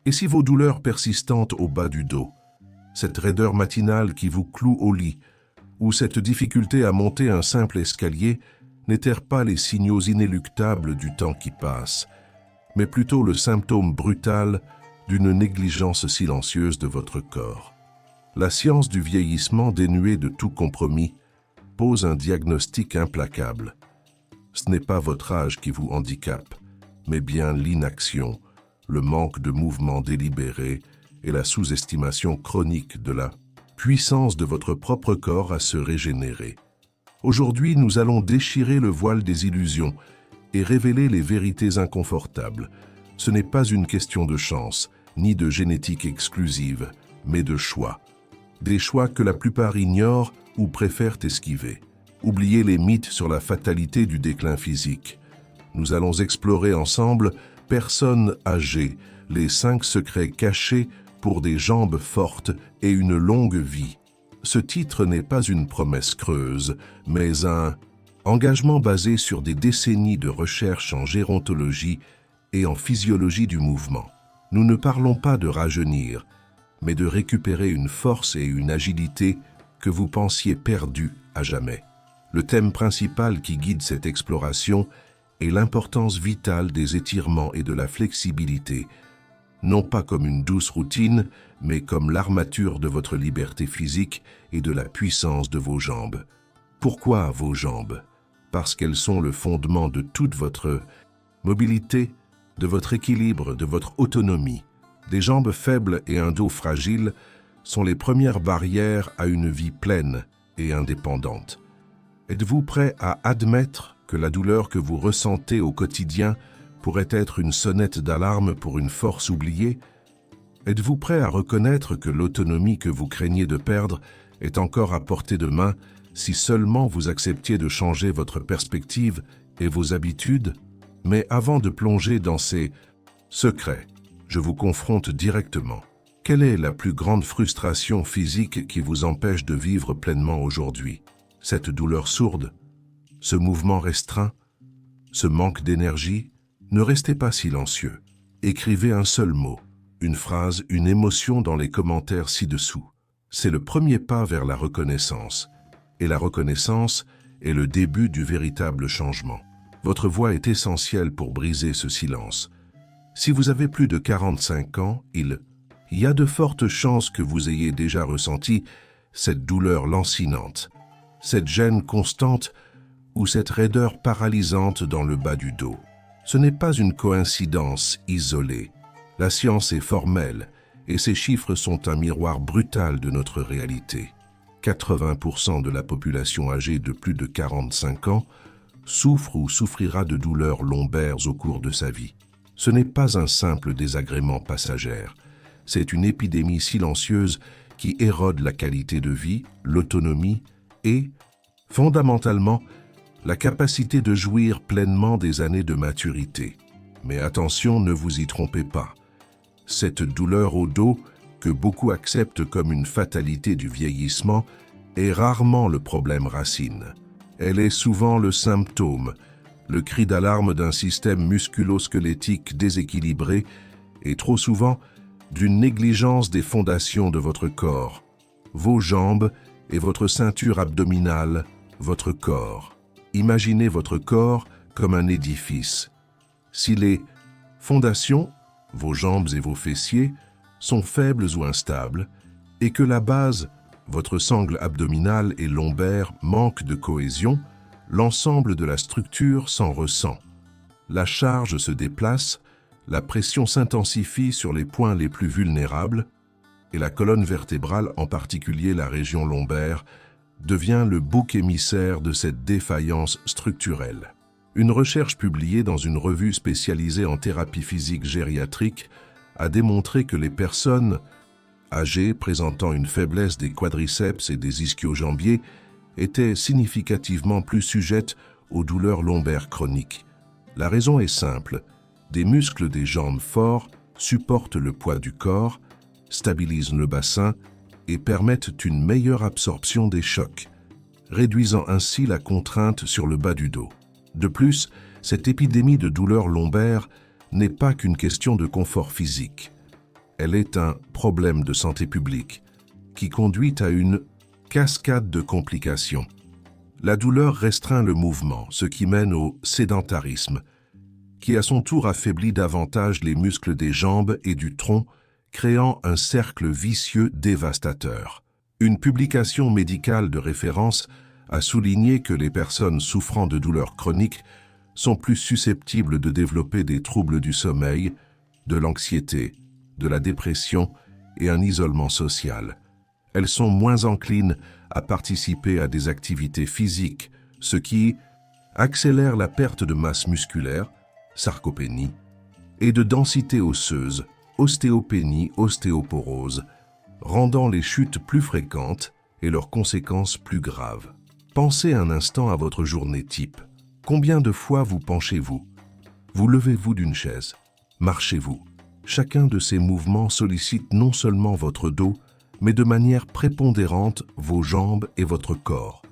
Et si vos douleurs persistantes au bas du dos, cette raideur matinale qui vous cloue au lit, ou cette difficulté à monter un simple escalier n'étaient pas les signaux inéluctables du temps qui passe, mais plutôt le symptôme brutal d'une négligence silencieuse de votre corps. La science du vieillissement dénuée de tout compromis pose un diagnostic implacable. Ce n'est pas votre âge qui vous handicape, mais bien l'inaction, le manque de mouvement délibéré et la sous-estimation chronique de la puissance de votre propre corps à se régénérer. Aujourd'hui, nous allons déchirer le voile des illusions et révéler les vérités inconfortables. Ce n'est pas une question de chance, ni de génétique exclusive, mais de choix. Des choix que la plupart ignorent ou préfèrent esquiver. Oubliez les mythes sur la fatalité du déclin physique. Nous allons explorer ensemble Personnes âgées, les 5 secrets cachés pour des jambes fortes et une longue vie. Ce titre n'est pas une promesse creuse, mais un engagement basé sur des décennies de recherche en gérontologie et en physiologie du mouvement. Nous ne parlons pas de rajeunir, mais de récupérer une force et une agilité que vous pensiez perdues à jamais. Le thème principal qui guide cette exploration est l'importance vitale des étirements et de la flexibilité, non pas comme une douce routine, mais comme l'armature de votre liberté physique et de la puissance de vos jambes. Pourquoi vos jambes? Parce qu'elles sont le fondement de toute votre mobilité, de votre équilibre, de votre autonomie. Des jambes faibles et un dos fragile sont les premières barrières à une vie pleine et indépendante. Êtes-vous prêt à admettre que la douleur que vous ressentez au quotidien pourrait être une sonnette d'alarme pour une force oubliée? Êtes-vous prêt à reconnaître que l'autonomie que vous craignez de perdre est encore à portée de main si seulement vous acceptiez de changer votre perspective et vos habitudes? Mais avant de plonger dans ces secrets, je vous confronte directement. Quelle est la plus grande frustration physique qui vous empêche de vivre pleinement aujourd'hui? Cette douleur sourde? Ce mouvement restreint? Ce manque d'énergie? Ne restez pas silencieux. Écrivez un seul mot, une phrase, une émotion dans les commentaires ci-dessous. C'est le premier pas vers la reconnaissance. Et la reconnaissance est le début du véritable changement. Votre voix est essentielle pour briser ce silence. Si vous avez plus de 45 ans, il y a de fortes chances que vous ayez déjà ressenti cette douleur lancinante, cette gêne constante ou cette raideur paralysante dans le bas du dos. Ce n'est pas une coïncidence isolée. La science est formelle et ces chiffres sont un miroir brutal de notre réalité. 80% de la population âgée de plus de 45 ans souffre ou souffrira de douleurs lombaires au cours de sa vie. Ce n'est pas un simple désagrément passager, c'est une épidémie silencieuse qui érode la qualité de vie, l'autonomie et, fondamentalement, la capacité de jouir pleinement des années de maturité. Mais attention, ne vous y trompez pas. Cette douleur au dos, que beaucoup acceptent comme une fatalité du vieillissement, est rarement le problème racine. Elle est souvent le symptôme, le cri d'alarme d'un système musculo-squelettique déséquilibré et trop souvent d'une négligence des fondations de votre corps, vos jambes et votre ceinture abdominale, votre corps. Imaginez votre corps comme un édifice. Si les fondations, vos jambes et vos fessiers, sont faibles ou instables, et que la base, votre sangle abdominale et lombaire, manque de cohésion, l'ensemble de la structure s'en ressent. La charge se déplace, la pression s'intensifie sur les points les plus vulnérables, et la colonne vertébrale, en particulier la région lombaire, devient le bouc émissaire de cette défaillance structurelle. Une recherche publiée dans une revue spécialisée en thérapie physique gériatrique a démontré que les personnes âgées présentant une faiblesse des quadriceps et des ischio-jambiers étaient significativement plus sujettes aux douleurs lombaires chroniques. La raison est simple, des muscles des jambes forts supportent le poids du corps, stabilisent le bassin et permettent une meilleure absorption des chocs, réduisant ainsi la contrainte sur le bas du dos. De plus, cette épidémie de douleurs lombaires n'est pas qu'une question de confort physique. Elle est un problème de santé publique qui conduit à une cascade de complications. La douleur restreint le mouvement, ce qui mène au sédentarisme, qui à son tour affaiblit davantage les muscles des jambes et du tronc, créant un cercle vicieux dévastateur. Une publication médicale de référence a souligné que les personnes souffrant de douleurs chroniques sont plus susceptibles de développer des troubles du sommeil, de l'anxiété, de la dépression et un isolement social. Elles sont moins enclines à participer à des activités physiques, ce qui accélère la perte de masse musculaire, sarcopénie, et de densité osseuse, ostéopénie, ostéoporose, rendant les chutes plus fréquentes et leurs conséquences plus graves. Pensez un instant à votre journée type. Combien de fois vous penchez-vous? Vous levez-vous d'une chaise? Marchez-vous? Chacun de ces mouvements sollicite non seulement votre dos, mais de manière prépondérante vos jambes et votre corps.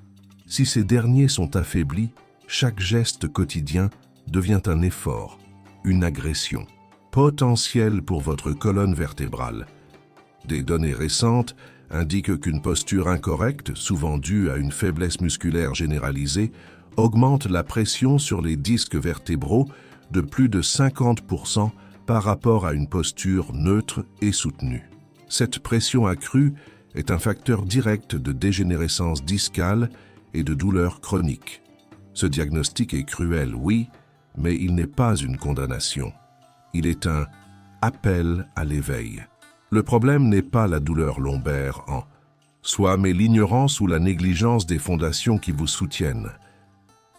Si ces derniers sont affaiblis, chaque geste quotidien devient un effort, une agression, potentielle pour votre colonne vertébrale. Des données récentes indiquent qu'une posture incorrecte, souvent due à une faiblesse musculaire généralisée, augmente la pression sur les disques vertébraux de plus de 50% par rapport à une posture neutre et soutenue. Cette pression accrue est un facteur direct de dégénérescence discale et de douleurs chroniques. Ce diagnostic est cruel, oui, mais il n'est pas une condamnation. Il est un appel à l'éveil. Le problème n'est pas la douleur lombaire en soi, mais l'ignorance ou la négligence des fondations qui vous soutiennent.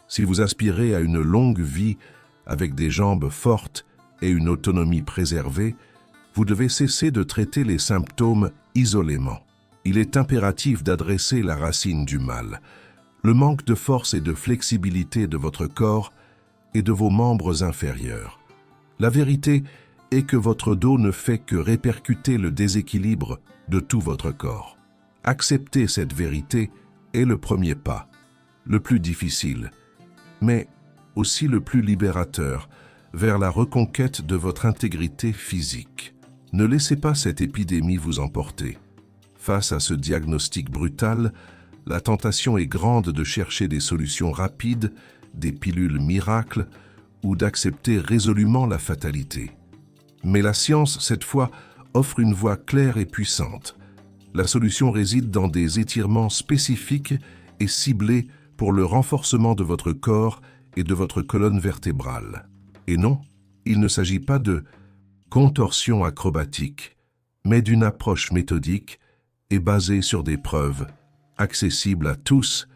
Si vous aspirez à une longue vie avec des jambes fortes et une autonomie préservée, vous devez cesser de traiter les symptômes isolément. Il est impératif d'adresser la racine du mal, le manque de force et de flexibilité de votre corps et de vos membres inférieurs. La vérité est que votre dos ne fait que répercuter le déséquilibre de tout votre corps. Accepter cette vérité est le premier pas, le plus difficile, mais aussi le plus libérateur vers la reconquête de votre intégrité physique. Ne laissez pas cette épidémie vous emporter. Face à ce diagnostic brutal, la tentation est grande de chercher des solutions rapides, des pilules miracles ou d'accepter résolument la fatalité. Mais la science, cette fois, offre une voie claire et puissante. La solution réside dans des étirements spécifiques et ciblés pour le renforcement de votre corps et de votre colonne vertébrale. Et non, il ne s'agit pas de contorsion acrobatique, mais d'une approche méthodique et basée sur des preuves, accessibles à tous,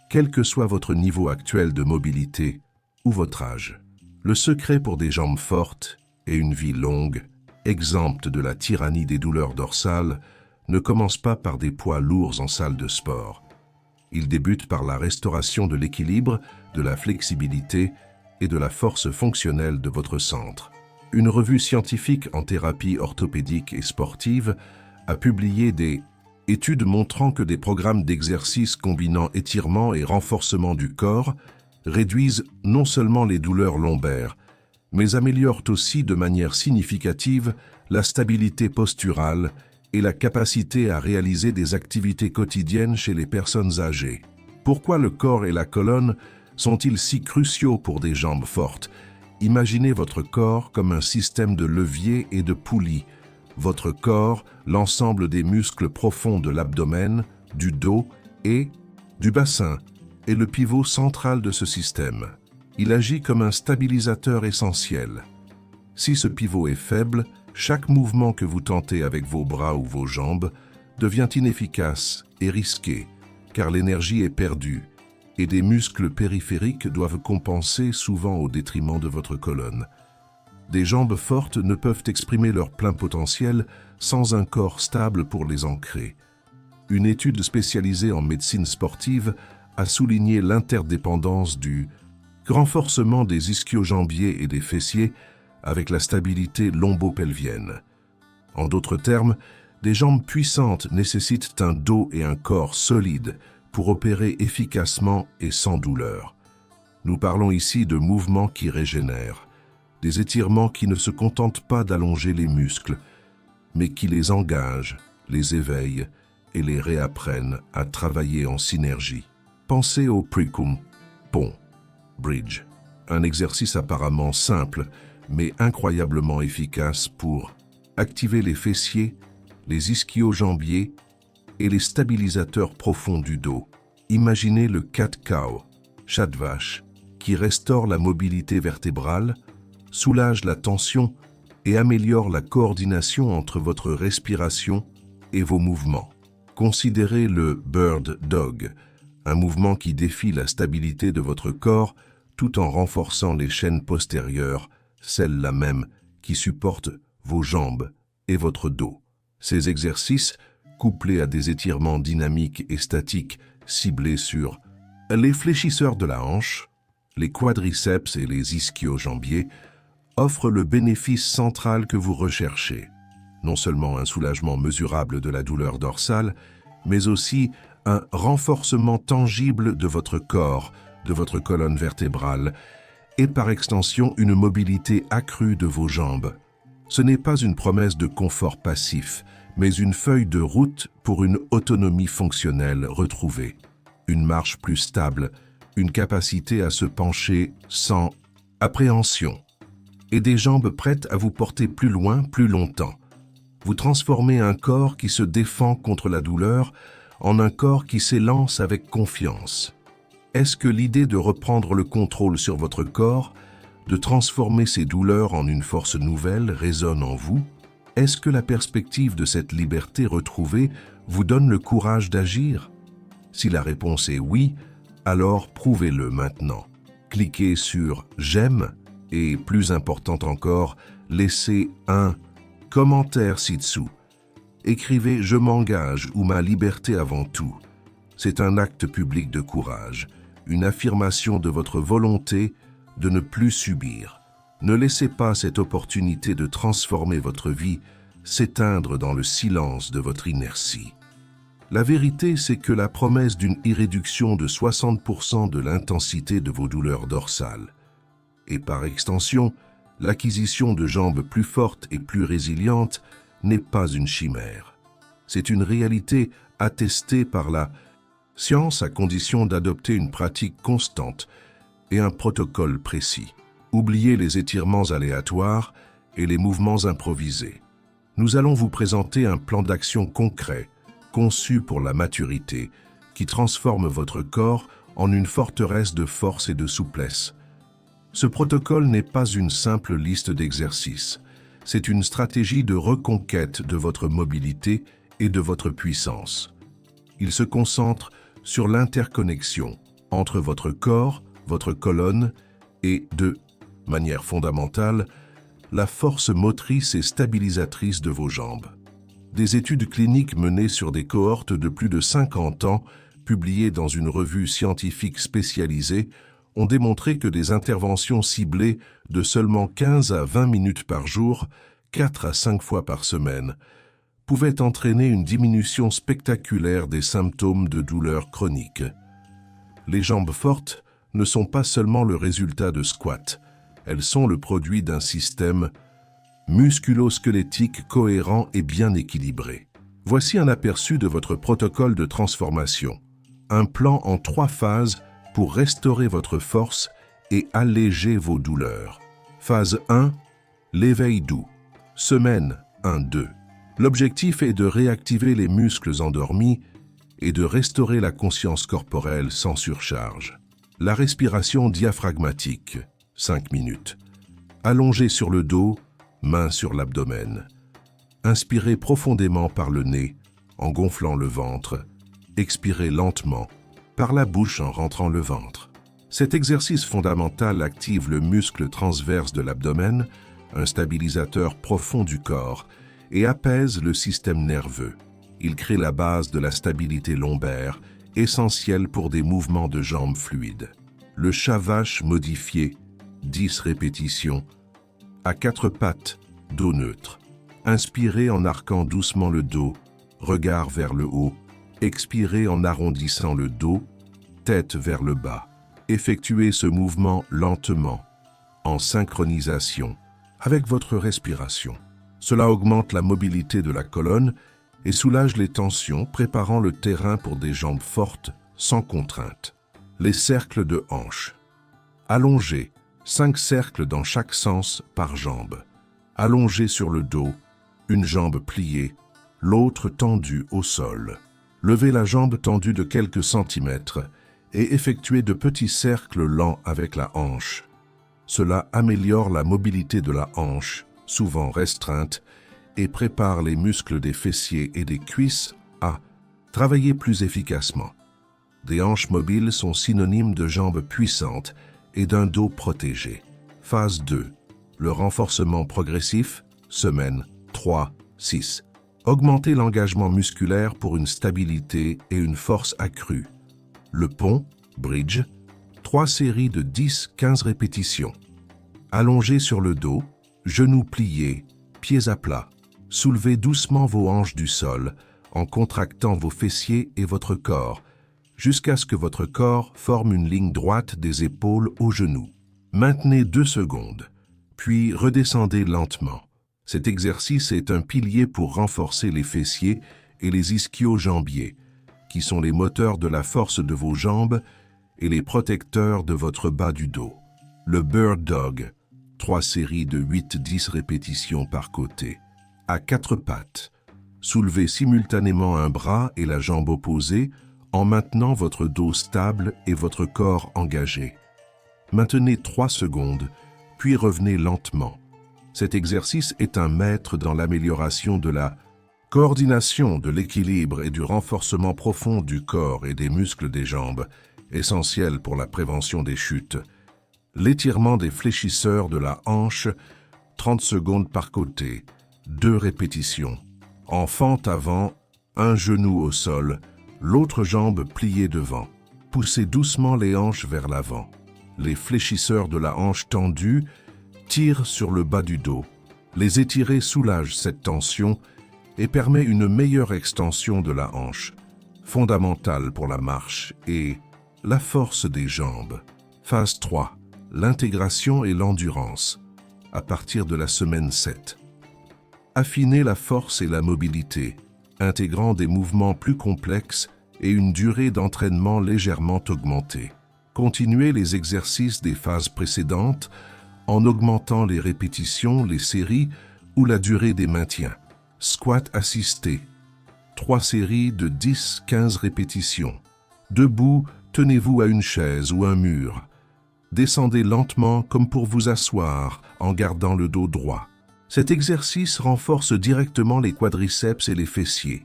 quel que soit votre niveau actuel de mobilité ou votre âge. Le secret pour des jambes fortes et une vie longue, exempte de la tyrannie des douleurs dorsales, ne commence pas par des poids lourds en salle de sport. Il débute par la restauration de l'équilibre, de la flexibilité et de la force fonctionnelle de votre centre. Une revue scientifique en thérapie orthopédique et sportive a publié des études montrant que des programmes d'exercice combinant étirement et renforcement du corps réduisent non seulement les douleurs lombaires, mais améliorent aussi de manière significative la stabilité posturale et la capacité à réaliser des activités quotidiennes chez les personnes âgées. Pourquoi le corps et la colonne sont-ils si cruciaux pour des jambes fortes? Imaginez votre corps comme un système de leviers et de poulies. Votre corps, l'ensemble des muscles profonds de l'abdomen, du dos et du bassin, est le pivot central de ce système. Il agit comme un stabilisateur essentiel. Si ce pivot est faible, chaque mouvement que vous tentez avec vos bras ou vos jambes devient inefficace et risqué, car l'énergie est perdue et des muscles périphériques doivent compenser souvent au détriment de votre colonne. Des jambes fortes ne peuvent exprimer leur plein potentiel sans un corps stable pour les ancrer. Une étude spécialisée en médecine sportive a souligné l'interdépendance du renforcement des ischio-jambiers et des fessiers avec la stabilité lombo-pelvienne. En d'autres termes, des jambes puissantes nécessitent un dos et un corps solides pour opérer efficacement et sans douleur. Nous parlons ici de mouvements qui régénèrent, des étirements qui ne se contentent pas d'allonger les muscles, mais qui les engagent, les éveillent et les réapprennent à travailler en synergie. Pensez au precum, pont, bridge, un exercice apparemment simple, mais incroyablement efficace pour activer les fessiers, les ischio-jambiers et les stabilisateurs profonds du dos. Imaginez le cat-cow, chat de vache, qui restaure la mobilité vertébrale, soulage la tension et améliore la coordination entre votre respiration et vos mouvements. Considérez le bird dog, un mouvement qui défie la stabilité de votre corps tout en renforçant les chaînes postérieures, celles-là même qui supportent vos jambes et votre dos. Ces exercices, couplés à des étirements dynamiques et statiques ciblés sur les fléchisseurs de la hanche, les quadriceps et les ischio-jambiers, offrent le bénéfice central que vous recherchez. Non seulement un soulagement mesurable de la douleur dorsale, mais aussi un renforcement tangible de votre corps, de votre colonne vertébrale, et par extension une mobilité accrue de vos jambes. Ce n'est pas une promesse de confort passif, mais une feuille de route pour une autonomie fonctionnelle retrouvée. Une marche plus stable, une capacité à se pencher sans appréhension, et des jambes prêtes à vous porter plus loin, plus longtemps. Vous transformez un corps qui se défend contre la douleur en un corps qui s'élance avec confiance. Est-ce que l'idée de reprendre le contrôle sur votre corps, de transformer ces douleurs en une force nouvelle résonne en vous? Est-ce que la perspective de cette liberté retrouvée vous donne le courage d'agir? Si la réponse est oui, alors prouvez-le maintenant. Cliquez sur « J'aime » et, plus important encore, laissez un commentaire ci-dessous. Écrivez « Je m'engage » ou « Ma liberté avant tout ». C'est un acte public de courage, une affirmation de votre volonté de ne plus subir. Ne laissez pas cette opportunité de transformer votre vie s'éteindre dans le silence de votre inertie. La vérité, c'est que la promesse d'une irréduction de 60% de l'intensité de vos douleurs dorsales, et par extension, l'acquisition de jambes plus fortes et plus résilientes n'est pas une chimère. C'est une réalité attestée par la science à condition d'adopter une pratique constante et un protocole précis. Oubliez les étirements aléatoires et les mouvements improvisés. Nous allons vous présenter un plan d'action concret, conçu pour la maturité, qui transforme votre corps en une forteresse de force et de souplesse. Ce protocole n'est pas une simple liste d'exercices, c'est une stratégie de reconquête de votre mobilité et de votre puissance. Il se concentre sur l'interconnexion entre votre corps, votre colonne et, de manière fondamentale, la force motrice et stabilisatrice de vos jambes. Des études cliniques menées sur des cohortes de plus de 50 ans, publiées dans une revue scientifique spécialisée, ont démontré que des interventions ciblées de seulement 15 à 20 minutes par jour, 4 à 5 fois par semaine, pouvaient entraîner une diminution spectaculaire des symptômes de douleur chronique. Les jambes fortes ne sont pas seulement le résultat de squats, elles sont le produit d'un système musculo-squelettique cohérent et bien équilibré. Voici un aperçu de votre protocole de transformation. Un plan en 3 phases pour restaurer votre force et alléger vos douleurs. Phase 1, l'éveil doux. Semaine 1-2. L'objectif est de réactiver les muscles endormis et de restaurer la conscience corporelle sans surcharge. La respiration diaphragmatique, 5 minutes. Allongé sur le dos, main sur l'abdomen. Inspirez profondément par le nez en gonflant le ventre. Expirez lentement par la bouche en rentrant le ventre. Cet exercice fondamental active le muscle transverse de l'abdomen, un stabilisateur profond du corps, et apaise le système nerveux. Il crée la base de la stabilité lombaire, essentielle pour des mouvements de jambes fluides. Le chat-vache modifié, 10 répétitions, à 4 pattes, dos neutre. Inspirez en arquant doucement le dos, regard vers le haut. Expirez en arrondissant le dos, tête vers le bas. Effectuez ce mouvement lentement, en synchronisation avec votre respiration. Cela augmente la mobilité de la colonne et soulage les tensions, préparant le terrain pour des jambes fortes, sans contrainte. Les cercles de hanches. Allongez, 5 cercles dans chaque sens par jambe. Allongez sur le dos, une jambe pliée, l'autre tendue au sol. Levez la jambe tendue de quelques centimètres et effectuez de petits cercles lents avec la hanche. Cela améliore la mobilité de la hanche, souvent restreinte, et prépare les muscles des fessiers et des cuisses à travailler plus efficacement. Des hanches mobiles sont synonymes de jambes puissantes et d'un dos protégé. Phase 2. Le renforcement progressif, semaine 3-6. Augmentez l'engagement musculaire pour une stabilité et une force accrue. Le pont, bridge, 3 séries de 10-15 répétitions. Allongez sur le dos, genoux pliés, pieds à plat. Soulevez doucement vos hanches du sol en contractant vos fessiers et votre corps, jusqu'à ce que votre corps forme une ligne droite des épaules aux genoux. Maintenez 2 secondes, puis redescendez lentement. Cet exercice est un pilier pour renforcer les fessiers et les ischio-jambiers, qui sont les moteurs de la force de vos jambes et les protecteurs de votre bas du dos. Le Bird Dog, 3 séries de 8-10 répétitions par côté. À 4 pattes, soulevez simultanément un bras et la jambe opposée en maintenant votre dos stable et votre corps engagé. Maintenez 3 secondes, puis revenez lentement. Cet exercice est un maître dans l'amélioration de la coordination, de l'équilibre et du renforcement profond du corps et des muscles des jambes, essentiel pour la prévention des chutes. L'étirement des fléchisseurs de la hanche, 30 secondes par côté, 2 répétitions. En fente avant, un genou au sol, l'autre jambe pliée devant. Poussez doucement les hanches vers l'avant. Les fléchisseurs de la hanche tendue tirent sur le bas du dos. Les étirer soulage cette tension et permet une meilleure extension de la hanche, fondamentale pour la marche et la force des jambes. Phase 3. L'intégration et l'endurance, à partir de la semaine 7. Affinez la force et la mobilité, intégrant des mouvements plus complexes et une durée d'entraînement légèrement augmentée. Continuez les exercices des phases précédentes en augmentant les répétitions, les séries ou la durée des maintiens. Squat assisté, 3 séries de 10-15 répétitions. Debout, tenez-vous à une chaise ou un mur. Descendez lentement comme pour vous asseoir en gardant le dos droit. Cet exercice renforce directement les quadriceps et les fessiers,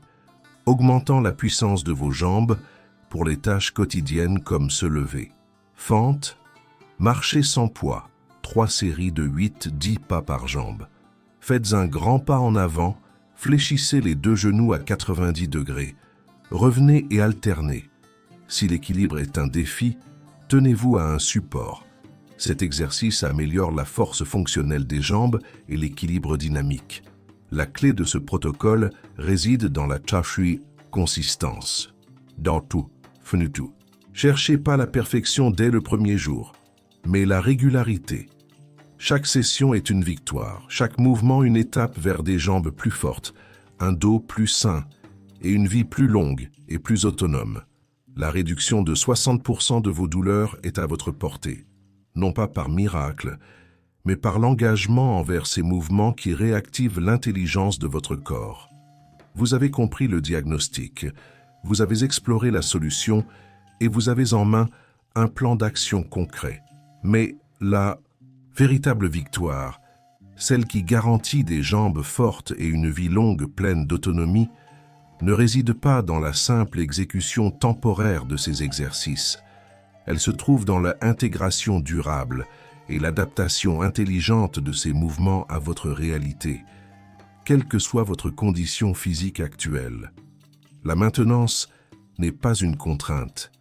augmentant la puissance de vos jambes pour les tâches quotidiennes comme se lever. Fente, marchez sans poids, 3 séries de 8-10 pas par jambe. Faites un grand pas en avant, fléchissez les 2 genoux à 90 degrés. Revenez et alternez. Si l'équilibre est un défi, tenez-vous à un support. Cet exercice améliore la force fonctionnelle des jambes et l'équilibre dynamique. La clé de ce protocole réside dans la chashi consistance. Dans tout, fnutu. Cherchez pas la perfection dès le premier jour, mais la régularité. Chaque session est une victoire, chaque mouvement une étape vers des jambes plus fortes, un dos plus sain et une vie plus longue et plus autonome. La réduction de 60% de vos douleurs est à votre portée, non pas par miracle, mais par l'engagement envers ces mouvements qui réactivent l'intelligence de votre corps. Vous avez compris le diagnostic, vous avez exploré la solution et vous avez en main un plan d'action concret. Mais la véritable victoire, celle qui garantit des jambes fortes et une vie longue pleine d'autonomie, ne réside pas dans la simple exécution temporaire de ces exercices. Elle se trouve dans l'intégration durable et l'adaptation intelligente de ces mouvements à votre réalité, quelle que soit votre condition physique actuelle. La maintenance n'est pas une contrainte,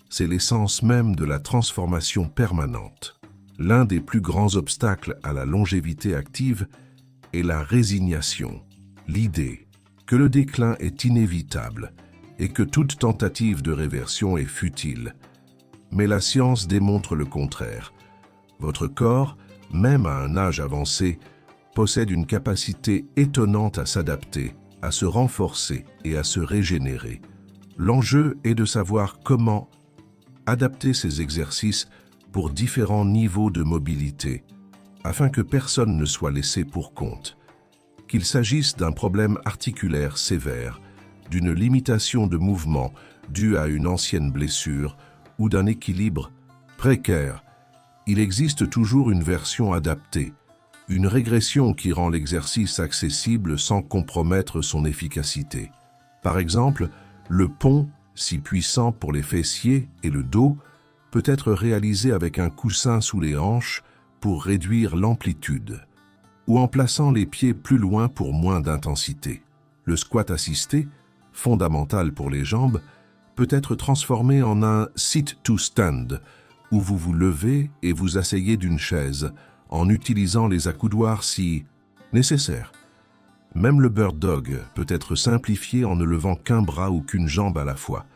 c'est l'essence même de la transformation permanente. L'un des plus grands obstacles à la longévité active est la résignation, l'idée que le déclin est inévitable et que toute tentative de réversion est futile. Mais la science démontre le contraire. Votre corps, même à un âge avancé, possède une capacité étonnante à s'adapter, à se renforcer et à se régénérer. L'enjeu est de savoir comment adapter ces exercices pour différents niveaux de mobilité, afin que personne ne soit laissé pour compte. Qu'il s'agisse d'un problème articulaire sévère, d'une limitation de mouvement due à une ancienne blessure ou d'un équilibre précaire, il existe toujours une version adaptée, une régression qui rend l'exercice accessible sans compromettre son efficacité. Par exemple, le pont, si puissant pour les fessiers et le dos, peut être réalisé avec un coussin sous les hanches pour réduire l'amplitude, ou en plaçant les pieds plus loin pour moins d'intensité. Le squat assisté, fondamental pour les jambes, peut être transformé en un sit-to-stand, où vous vous levez et vous asseyez d'une chaise, en utilisant les accoudoirs si nécessaire. Même le bird dog peut être simplifié en ne levant qu'un bras ou qu'une jambe à la fois,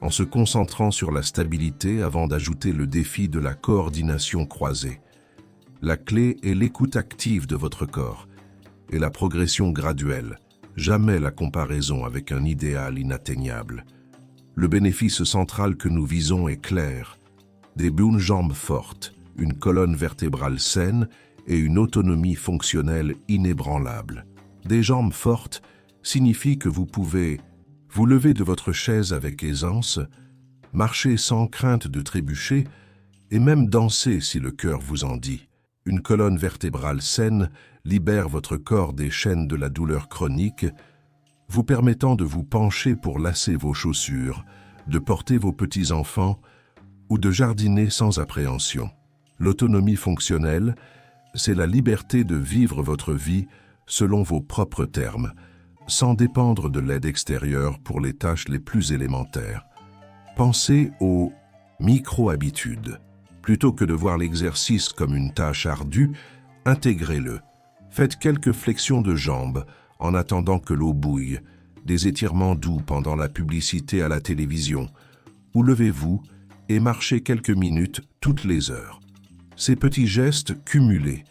en se concentrant sur la stabilité avant d'ajouter le défi de la coordination croisée. La clé est l'écoute active de votre corps et la progression graduelle, jamais la comparaison avec un idéal inatteignable. Le bénéfice central que nous visons est clair: des bonnes jambes fortes, une colonne vertébrale saine et une autonomie fonctionnelle inébranlable. Des jambes fortes signifie que vous pouvez vous lever de votre chaise avec aisance, marcher sans crainte de trébucher et même danser si le cœur vous en dit. Une colonne vertébrale saine libère votre corps des chaînes de la douleur chronique, vous permettant de vous pencher pour lasser vos chaussures, de porter vos petits-enfants ou de jardiner sans appréhension. L'autonomie fonctionnelle, c'est la liberté de vivre votre vie selon vos propres termes, sans dépendre de l'aide extérieure pour les tâches les plus élémentaires. Pensez aux micro-habitudes. Plutôt que de voir l'exercice comme une tâche ardue, intégrez-le. Faites quelques flexions de jambes en attendant que l'eau bouille, des étirements doux pendant la publicité à la télévision, ou levez-vous et marchez quelques minutes toutes les heures. Ces petits gestes cumulés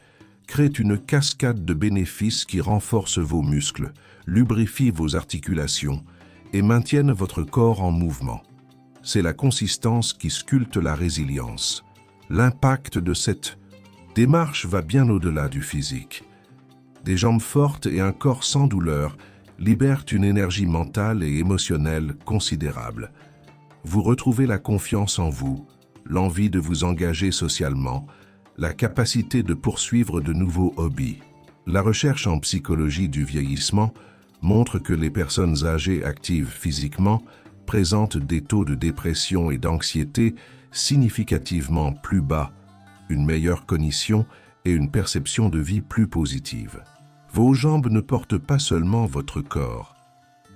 créent une cascade de bénéfices qui renforcent vos muscles, lubrifient vos articulations et maintiennent votre corps en mouvement. C'est la consistance qui sculpte la résilience. L'impact de cette démarche va bien au-delà du physique. Des jambes fortes et un corps sans douleur libèrent une énergie mentale et émotionnelle considérable. Vous retrouvez la confiance en vous, l'envie de vous engager socialement, la capacité de poursuivre de nouveaux hobbies. La recherche en psychologie du vieillissement montre que les personnes âgées actives physiquement présentent des taux de dépression et d'anxiété significativement plus bas, une meilleure cognition et une perception de vie plus positive. Vos jambes ne portent pas seulement votre corps,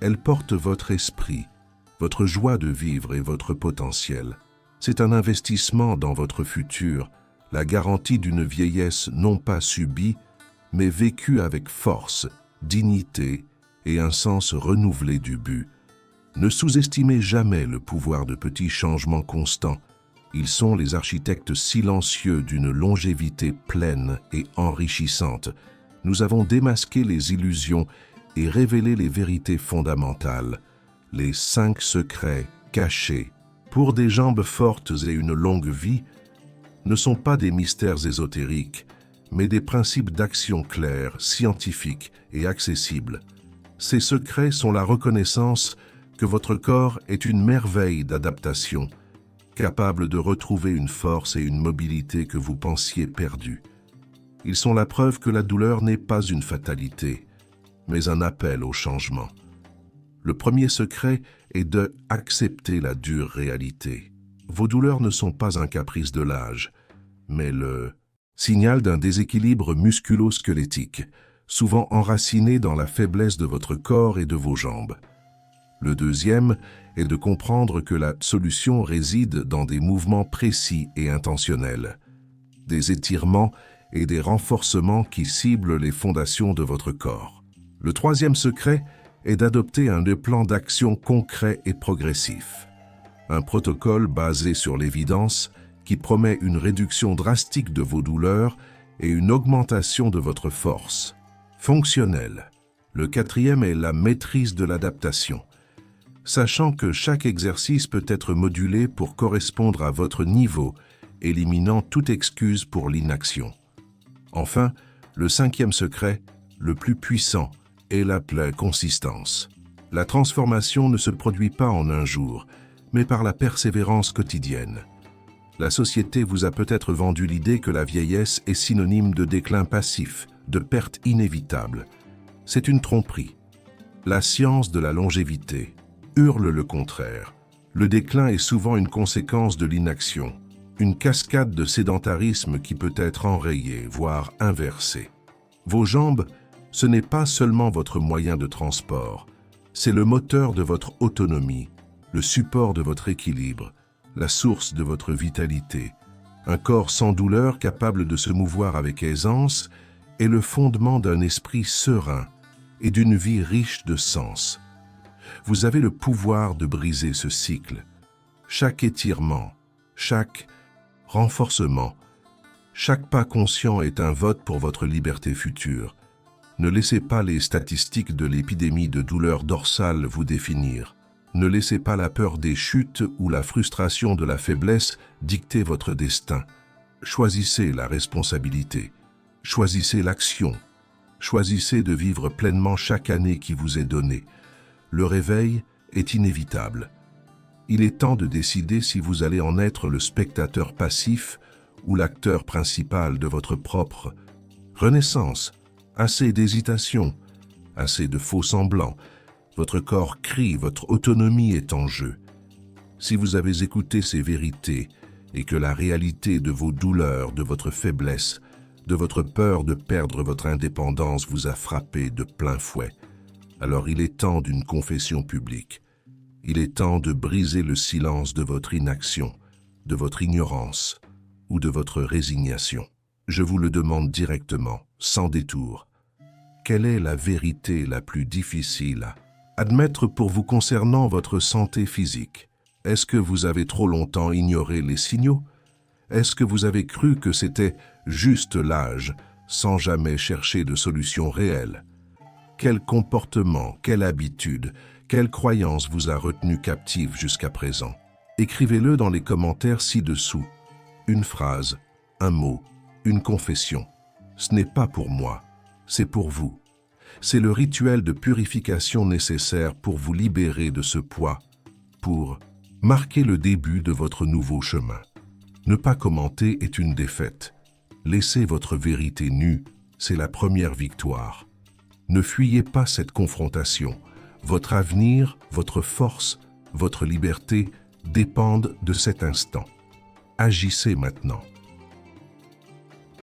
elles portent votre esprit, votre joie de vivre et votre potentiel. C'est un investissement dans votre futur, la garantie d'une vieillesse non pas subie, mais vécue avec force, dignité et un sens renouvelé du but. Ne sous-estimez jamais le pouvoir de petits changements constants. Ils sont les architectes silencieux d'une longévité pleine et enrichissante. Nous avons démasqué les illusions et révélé les vérités fondamentales, les 5 secrets cachés. Pour des jambes fortes et une longue vie, ne sont pas des mystères ésotériques, mais des principes d'action clairs, scientifiques et accessibles. Ces secrets sont la reconnaissance que votre corps est une merveille d'adaptation, capable de retrouver une force et une mobilité que vous pensiez perdues. Ils sont la preuve que la douleur n'est pas une fatalité, mais un appel au changement. Le premier secret est de accepter la dure réalité. Vos douleurs ne sont pas un caprice de l'âge, mais le signal d'un déséquilibre musculo-squelettique, souvent enraciné dans la faiblesse de votre corps et de vos jambes. Le deuxième est de comprendre que la solution réside dans des mouvements précis et intentionnels, des étirements et des renforcements qui ciblent les fondations de votre corps. Le troisième secret est d'adopter un plan d'action concret et progressif. Un protocole basé sur l'évidence qui promet une réduction drastique de vos douleurs et une augmentation de votre force. Fonctionnel. Le quatrième est la maîtrise de l'adaptation. Sachant que chaque exercice peut être modulé pour correspondre à votre niveau, éliminant toute excuse pour l'inaction. Enfin, le cinquième secret, le plus puissant, est la consistance. La transformation ne se produit pas en un jour, mais par la persévérance quotidienne. La société vous a peut-être vendu l'idée que la vieillesse est synonyme de déclin passif, de perte inévitable. C'est une tromperie. La science de la longévité hurle le contraire. Le déclin est souvent une conséquence de l'inaction, une cascade de sédentarisme qui peut être enrayée, voire inversée. Vos jambes, ce n'est pas seulement votre moyen de transport, c'est le moteur de votre autonomie, le support de votre équilibre, la source de votre vitalité. Un corps sans douleur capable de se mouvoir avec aisance est le fondement d'un esprit serein et d'une vie riche de sens. Vous avez le pouvoir de briser ce cycle. Chaque étirement, chaque renforcement, chaque pas conscient est un vote pour votre liberté future. Ne laissez pas les statistiques de l'épidémie de douleur dorsale vous définir. Ne laissez pas la peur des chutes ou la frustration de la faiblesse dicter votre destin. Choisissez la responsabilité. Choisissez l'action. Choisissez de vivre pleinement chaque année qui vous est donnée. Le réveil est inévitable. Il est temps de décider si vous allez en être le spectateur passif ou l'acteur principal de votre propre renaissance. Assez d'hésitation, assez de faux semblants. Votre corps crie, votre autonomie est en jeu. Si vous avez écouté ces vérités et que la réalité de vos douleurs, de votre faiblesse, de votre peur de perdre votre indépendance vous a frappé de plein fouet, alors il est temps d'une confession publique. Il est temps de briser le silence de votre inaction, de votre ignorance ou de votre résignation. Je vous le demande directement, sans détour. Quelle est la vérité la plus difficile à admettre pour vous concernant votre santé physique? Est-ce que vous avez trop longtemps ignoré les signaux? Est-ce que vous avez cru que c'était juste l'âge, sans jamais chercher de solution réelle? Quel comportement, quelle habitude, quelle croyance vous a retenu captive jusqu'à présent? Écrivez-le dans les commentaires ci-dessous. Une phrase, un mot, une confession. Ce n'est pas pour moi, c'est pour vous. C'est le rituel de purification nécessaire pour vous libérer de ce poids, pour marquer le début de votre nouveau chemin. Ne pas commenter est une défaite. Laissez votre vérité nue, c'est la première victoire. Ne fuyez pas cette confrontation. Votre avenir, votre force, votre liberté dépendent de cet instant. Agissez maintenant.